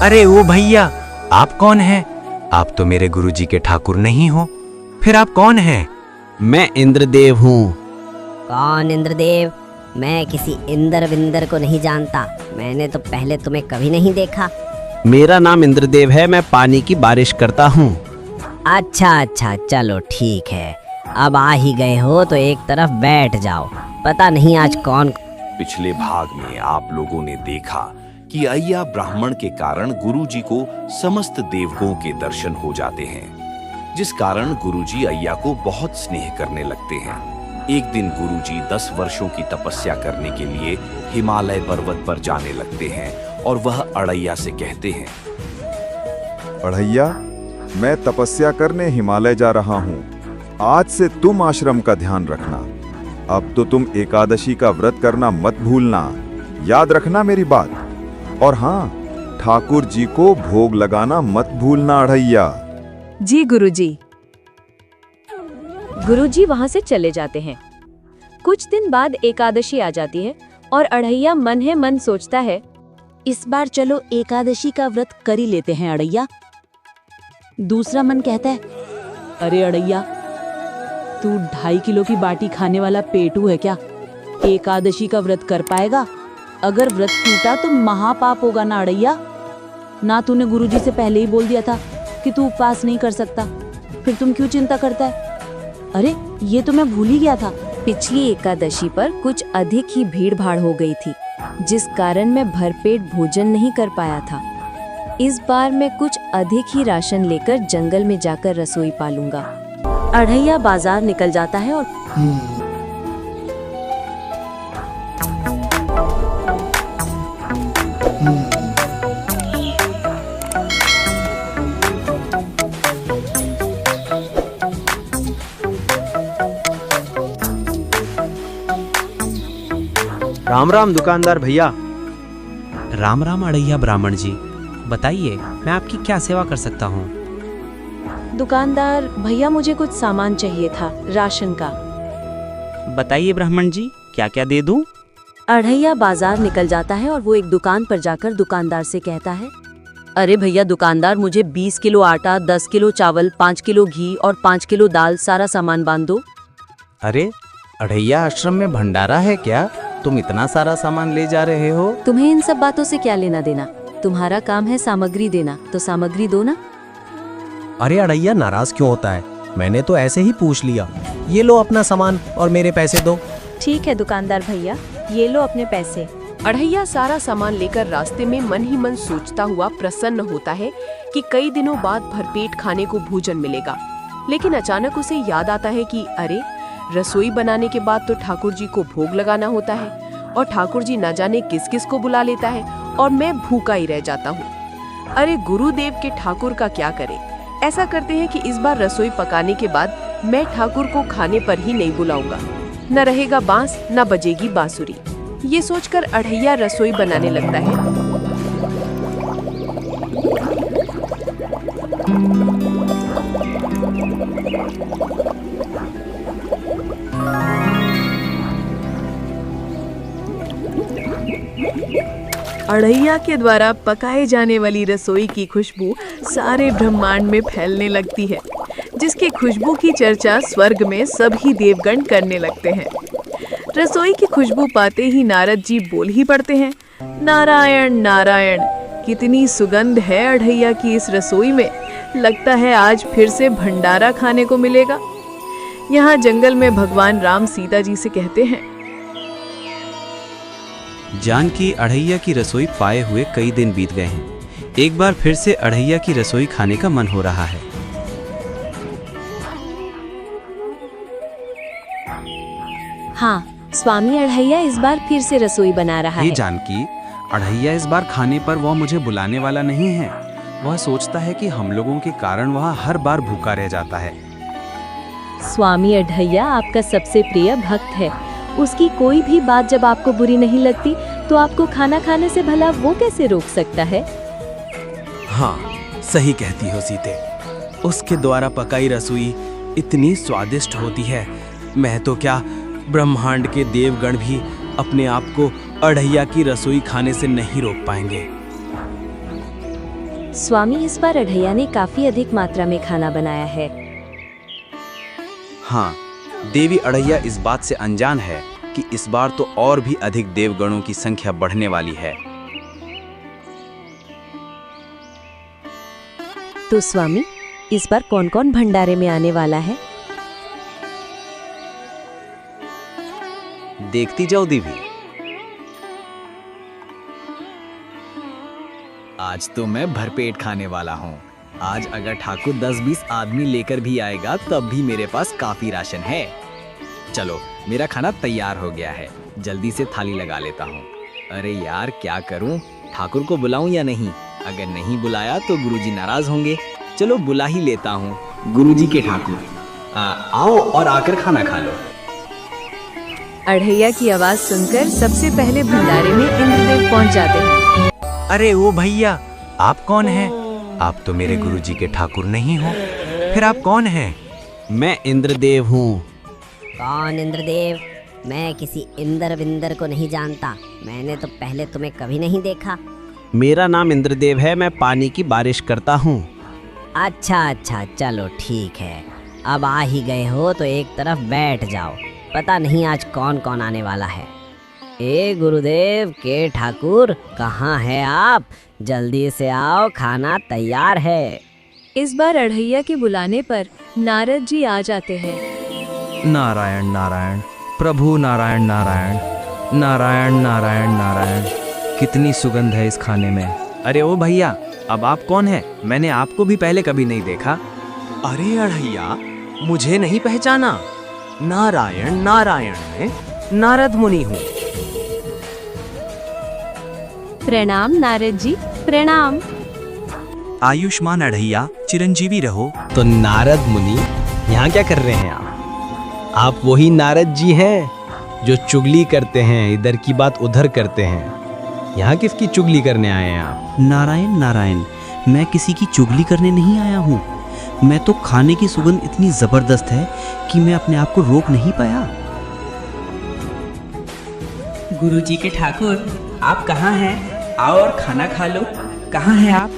अरे ओ भैया, आप कौन हैं? आप तो मेरे गुरुजी के ठाकुर नहीं हो, फिर आप कौन हैं? मैं इंद्रदेव हूँ। कौन इंद्रदेव? मैं किसी इंद्र विंदर को नहीं जानता। मैंने तो पहले तुम्हें कभी नहीं देखा। मेरा नाम इंद्रदेव है, मैं पानी की बारिश करता हूँ। अच्छा, चलो ठीक है। अब आ ही गए हो तो एक तरफ बैठ जाओ। पता नहीं आज कौन। पिछले भाग में आप लोगों ने देखा कि अय्या ब्राह्मण के कारण गुरुजी को समस्त देवगणों के दर्शन हो जाते हैं, जिस कारण गुरुजी अय्या को बहुत स्नेह करने लगते हैं। एक दिन गुरुजी 10 वर्षों की तपस्या करने के लिए हिमालय पर्वत पर जाने लगते हैं और वह अड़ैया से कहते हैं, अड़ैया, मैं तपस्या करने हिमालय जा रहा हूँ। आज से तुम आश्रम का ध्यान रखना। अब तो तुम एकादशी का व्रत करना मत भूलना। याद रखना मेरी बात। और हाँ, ठाकुर जी को भोग लगाना मत भूलना अड़ैया। जी गुरुजी। गुरुजी वहां से चले जाते हैं। कुछ दिन बाद एकादशी आ जाती है और अड़ैया मन ही मन सोचता है, इस बार चलो एकादशी का व्रत कर ही लेते हैं अड़ैया। दूसरा मन कहता है, अरे अड़ैया, तू 2.5 किलो की बाटी खाने वाला पेटू है क्या? एकादशी का व्रत कर पाएगा? अगर व्रत टूटा तो महापाप होगा ना अड़ैया। ना तूने गुरुजी से पहले ही बोल दिया था कि तू उपवास नहीं कर सकता, फिर तुम क्यों चिंता करता है? अरे ये तो मैं भूल ही गया था। पिछली एकादशी पर कुछ अधिक ही भीड़ भाड़ हो गई थी, जिस कारण मैं भरपेट भोजन नहीं कर पाया था। इस बार मैं कुछ अधिक ही राशन लेकर जंगल में जाकर रसोई पालूंगा। अड़ैया बाजार निकल जाता है और राम राम दुकानदार भैया। राम राम अड़ैया ब्राह्मण जी, बताइए मैं आपकी क्या सेवा कर सकता हूँ? दुकानदार भैया, मुझे कुछ सामान चाहिए था राशन का। बताइए ब्राह्मण जी, क्या क्या दे दूँ? अड़ैया बाजार निकल जाता है और वो एक दुकान पर जाकर दुकानदार से कहता है, अरे भैया दुकानदार, मुझे 20 किलो आटा, 10 किलो चावल, 5 किलो घी और 5 किलो दाल, सारा सामान बांध दो। अरे अड़ैया, आश्रम में भंडारा है क्या? तुम इतना सारा सामान ले जा रहे हो? तुम्हें इन सब बातों से क्या लेना देना? तुम्हारा काम है सामग्री देना, तो सामग्री दो ना। अरे अड़ैया, नाराज क्यों होता है? मैंने तो ऐसे ही पूछ लिया। ये लो अपना सामान और मेरे पैसे दो। ठीक है दुकानदार भैया, ये लो अपने पैसे। अड़ैया सारा सामान लेकर रास्ते में मन ही मन सोचता हुआ प्रसन्न होता है कि कई दिनों बाद भरपेट खाने को भोजन मिलेगा। लेकिन अचानक उसे याद आता है कि अरे, रसोई बनाने के बाद तो ठाकुर जी को भोग लगाना होता है और ठाकुर जी न जाने किस किस को बुला लेता है और मैं भूखा ही रह जाता हूँ। अरे गुरुदेव के ठाकुर का क्या करे? ऐसा करते हैं कि इस बार रसोई पकाने के बाद मैं ठाकुर को खाने पर ही नहीं बुलाऊंगा। न रहेगा बांस, न बजेगी बांसुरी। ये सोचकर अड़ैया रसोई बनाने लगता है। अड़ैया के द्वारा पकाए जाने वाली रसोई की खुशबू सारे ब्रह्मांड में फैलने लगती है, जिसकी खुशबू की चर्चा स्वर्ग में सभी देवगण करने लगते हैं। रसोई की खुशबू पाते ही नारद जी बोल ही पड़ते हैं, नारायण नारायण, कितनी सुगंध है अड़ैया की इस रसोई में। लगता है आज फिर से भंडारा खाने को मिलेगा। यहाँ जंगल में भगवान राम सीता जी से कहते हैं, जानकी अड़ैया की रसोई पाए हुए कई दिन बीत गए हैं। एक बार फिर से अड़ैया की रसोई खाने का मन हो रहा है। हाँ, स्वामी अड़ैया इस बार फिर से रसोई बना रहा है। जानकी, अड़ैया इस बार खाने पर वह मुझे बुलाने वाला नहीं है। वह सोचता है कि हम लोगों के कारण वह हर बार भूखा रह जाता है। स्वामी अड़ैया आपका सबसे प्रिय भक्त है। उसकी कोई भी बात जब आपको बुरी नहीं लगती तो आपको खाना खाने से भला वो कैसे रोक सकता है? हाँ, सही कहती हो सीते। उसके द्वारा पकाई रसोई इतनी स्वादिष्ट होती है, मैं तो क्या, ब्रह्मांड के देवगण भी अपने आप को अड़ैया की रसोई खाने से नहीं रोक पाएंगे। स्वामी, इस बार अढ़ैया ने काफी अधिक मात्रा में खाना बनाया है। हाँ, देवी अढ़ैया इस बात से अनजान है कि इस बार तो और भी अधिक देवगणों की संख्या बढ़ने वाली है। तो स्वामी, इस बार कौन कौन भंडारे में आने वाला है? देखती जाओ देवी। आज तो मैं भरपेट खाने वाला हूँ। आज अगर ठाकुर 10-20 आदमी लेकर भी आएगा तब भी मेरे पास काफी राशन है। चलो, मेरा खाना तैयार हो गया है, जल्दी से थाली लगा लेता हूँ। अरे यार, क्या करूँ? ठाकुर को बुलाऊं या नहीं? अगर नहीं बुलाया तो गुरुजी नाराज होंगे। चलो बुला ही लेता हूँ। गुरुजी के ठाकुर, आओ और आकर खाना खा लो। अढ़ैया की आवाज सुनकर सबसे पहले भंडारे में इंद्रदेव पहुंच जाते हैं। अरे ओ भैया, आप कौन हैं? आप तो मेरे गुरुजी के ठाकुर नहीं हो, फिर आप कौन हैं? मैं इंद्रदेव हूँ। कौन इंद्रदेव? मैं किसी इंद्र विंदर को नहीं जानता। मैंने तो पहले तुम्हें कभी नहीं देखा। मेरा नाम इंद्रदेव है, मैं पानी की बारिश करता हूँ। अच्छा, चलो ठीक है। अब आ ही गए हो तो एक तरफ बैठ जाओ। पता नहीं आज कौन कौन आने वाला है। ए गुरुदेव के ठाकुर, कहाँ है आप? जल्दी से आओ, खाना तैयार है। इस बार अढ़ैया के बुलाने पर नारद जी आ जाते हैं। नारायण नारायण, प्रभु नारायण नारायण, नारायण नारायण नारायण। कितनी सुगंध है इस खाने में। अरे ओ भैया, अब आप कौन हैं? मैंने आपको भी पहले कभी नहीं देखा। अरे अढ़ैया, मुझे नहीं पहचाना? नारायण नारायण, मैं नारद मुनि हूँ। प्रणाम नारद जी, प्रणाम। आयुष्मान अढ़ैया, चिरंजीवी रहो। तो नारद मुनि यहाँ क्या कर रहे हैं आप वही नारद जी हैं जो चुगली करते हैं, इधर की बात उधर करते हैं। यहाँ किसकी चुगली करने आए हैं आप? नारायण नारायण, मैं किसी की चुगली करने नहीं आया हूँ। मैं तो खाने की सुगंध इतनी जबरदस्त है कि मैं अपने आप को रोक नहीं पाया। गुरुजी के ठाकुर, आप कहाँ हैं? आओ और खाना खा लो। कहाँ हैं आप?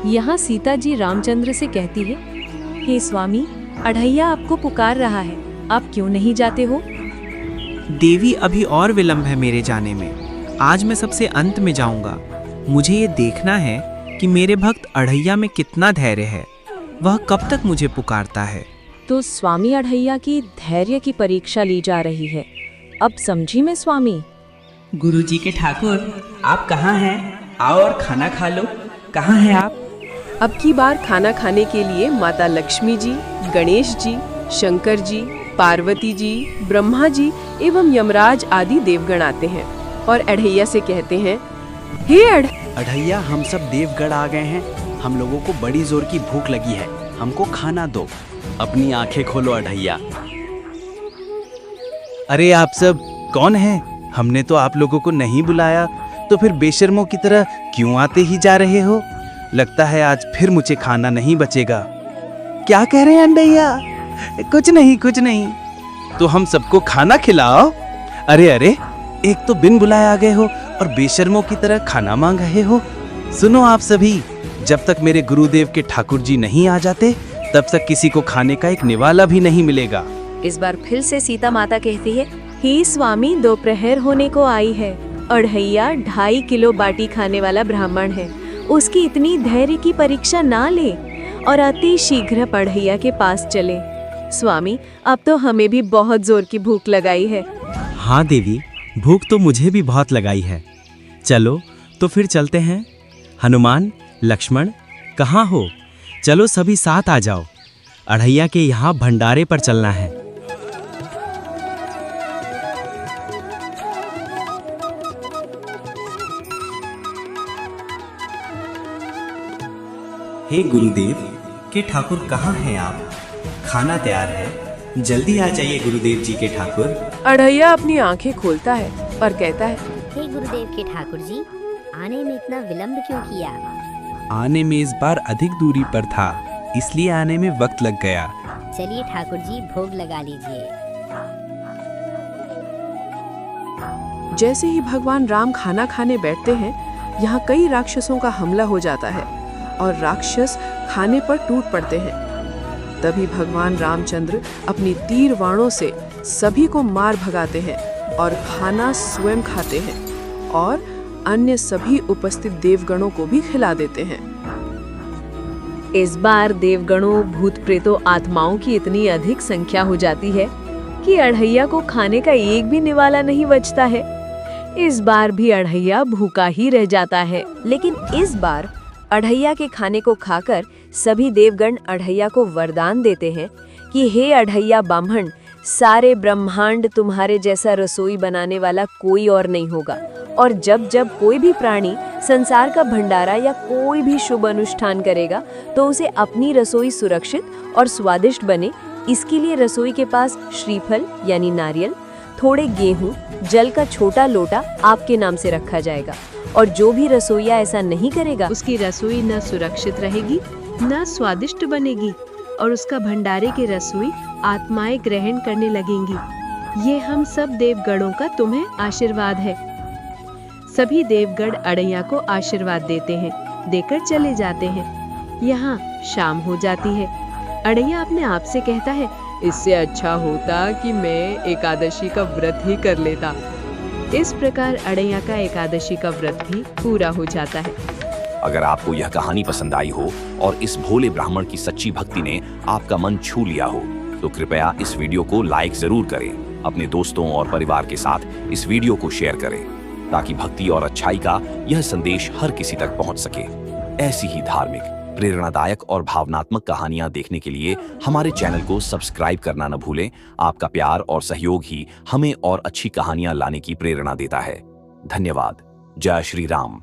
यहाँ सीता जी रामचंद्र से कहती है, हे स्वामी, अढ़ैया आपको पुकार रहा है, आप क्यों नहीं जाते हो? देवी, अभी और विलंब है मेरे जाने में। आज मैं सबसे अंत में जाऊंगा। मुझे ये देखना है कि मेरे भक्त अढ़ैया में कितना धैर्य है। वह कब तक मुझे पुकारता है। तो स्वामी, अढ़ैया की धैर्य की परीक्षा ली जा रही है। अब समझी मैं स्वामी। गुरुजी के ठाकुर, आप कहाँ हैं? आओ और खाना खा लो। कहाँ हैं आप? अब की बार खाना खाने के लिए माता लक्ष्मी जी, गणेश जी, शंकर जी, पार्वती जी, ब्रह्मा जी एवं यमराज आदि देवगण आते हैं और अढ़ैया से कहते हैं, हे अढ़ैया, हम सब देवगण आ गए हैं। हम लोगों को बड़ी जोर की भूख लगी है, हमको खाना दो। अपनी आंखें खोलो अढ़ैया। अरे आप सब कौन हैं? हमने तो आप लोगों को नहीं बुलाया, तो फिर बेशर्मों की तरह क्यों आते ही जा रहे हो? लगता है आज फिर मुझे खाना नहीं बचेगा। क्या कह रहे हैं अढ़ैया? कुछ नहीं। तो हम सबको खाना खिलाओ। अरे, एक तो बिन बुलाए आ गए हो और बेशर्मों की तरह खाना मांग रहे हो। सुनो आप सभी, जब तक मेरे गुरुदेव के ठाकुर जी नहीं आ जाते तब तक किसी को खाने का एक निवाला भी नहीं मिलेगा। इस बार फिर से सीता माता कहती है, हे स्वामी, दोपहर होने को आई है। अढ़ैया 2.5 किलो बाटी खाने वाला ब्राह्मण है। उसकी इतनी धैर्य की परीक्षा ना ले और अति शीघ्र अढ़ैया के पास चले। स्वामी, अब तो हमें भी बहुत जोर की भूख लगाई है। हाँ देवी, भूख तो मुझे भी बहुत लगाई है। चलो तो फिर चलते हैं। हनुमान, लक्ष्मण, कहाँ हो? चलो सभी साथ आ जाओ। अढ़ैया के यहाँ भंडारे पर चलना है। हे गुरुदेव के ठाकुर, कहाँ हैं आप? खाना तैयार है, जल्दी आ जाइए गुरुदेव जी के ठाकुर। अढ़ैया अपनी आंखें खोलता है और कहता है, हे गुरुदेव के ठाकुर जी, आने में इतना विलंब क्यों किया? आने में इस बार अधिक दूरी पर था, इसलिए आने में वक्त लग गया। चलिए ठाकुर जी, भोग लगा लीजिए। जैसे ही भगवान राम खाना खाने बैठते हैं, यहाँ कई राक्षसों का हमला हो जाता है और राक्षस खाने पर टूट पड़ते हैं। तभी भगवान रामचंद्र अपनी तीर वाणों से सभी को मार भगाते हैं और खाना स्वयं खाते हैं और अन्य सभी उपस्थित देवगणों को भी खिला देते हैं। इस बार देवगणों, भूत प्रेतों, आत्माओं की इतनी अधिक संख्या हो जाती है कि अढ़ैया को खाने का एक भी निवाला नहीं बचता है। इस बार भी अढ़ैया भूखा ही रह जाता है। लेकिन इस बार अढ़ैया के खाने को खाकर सभी देवगण अढ़ैया को वरदान देते हैं कि हे अढ़ैया ब्राह्मण, सारे ब्रह्मांड तुम्हारे जैसा रसोई बनाने वाला कोई और नहीं होगा, और जब जब कोई भी प्राणी संसार का भंडारा या कोई भी शुभ अनुष्ठान करेगा तो उसे अपनी रसोई सुरक्षित और स्वादिष्ट बने, इसके लिए रसोई के पास श्रीफल यानी नारियल, थोड़े गेहूं, जल का छोटा लोटा आपके नाम से रखा जाएगा। और जो भी रसोईया ऐसा नहीं करेगा, उसकी रसोई न सुरक्षित रहेगी, न स्वादिष्ट बनेगी, और उसका भंडारे की रसोई आत्माएं ग्रहण करने लगेंगी। ये हम सब देवगणों का तुम्हें आशीर्वाद है। सभी देवगण अढ़ैया को आशीर्वाद देते हैं, देकर चले जाते हैं। यहाँ शाम हो जाती है। अढ़ैया अपने आप से कहता है, इससे अच्छा होता कि मैं एकादशी का व्रत ही कर लेता। इस प्रकार अढ़ैया का एकादशी का व्रत भी पूरा हो जाता है। अगर आपको यह कहानी पसंद आई हो और इस भोले ब्राह्मण की सच्ची भक्ति ने आपका मन छू लिया हो, तो कृपया इस वीडियो को लाइक जरूर करें। अपने दोस्तों और परिवार के साथ इस वीडियो को शेयर करें ताकि भक्ति और अच्छाई का यह संदेश हर किसी तक पहुंच सके। ऐसी ही धार्मिक, प्रेरणादायक और भावनात्मक कहानियां देखने के लिए हमारे चैनल को सब्सक्राइब करना न भूलें। आपका प्यार और सहयोग ही हमें और अच्छी कहानियां लाने की प्रेरणा देता है। धन्यवाद। जय श्री राम।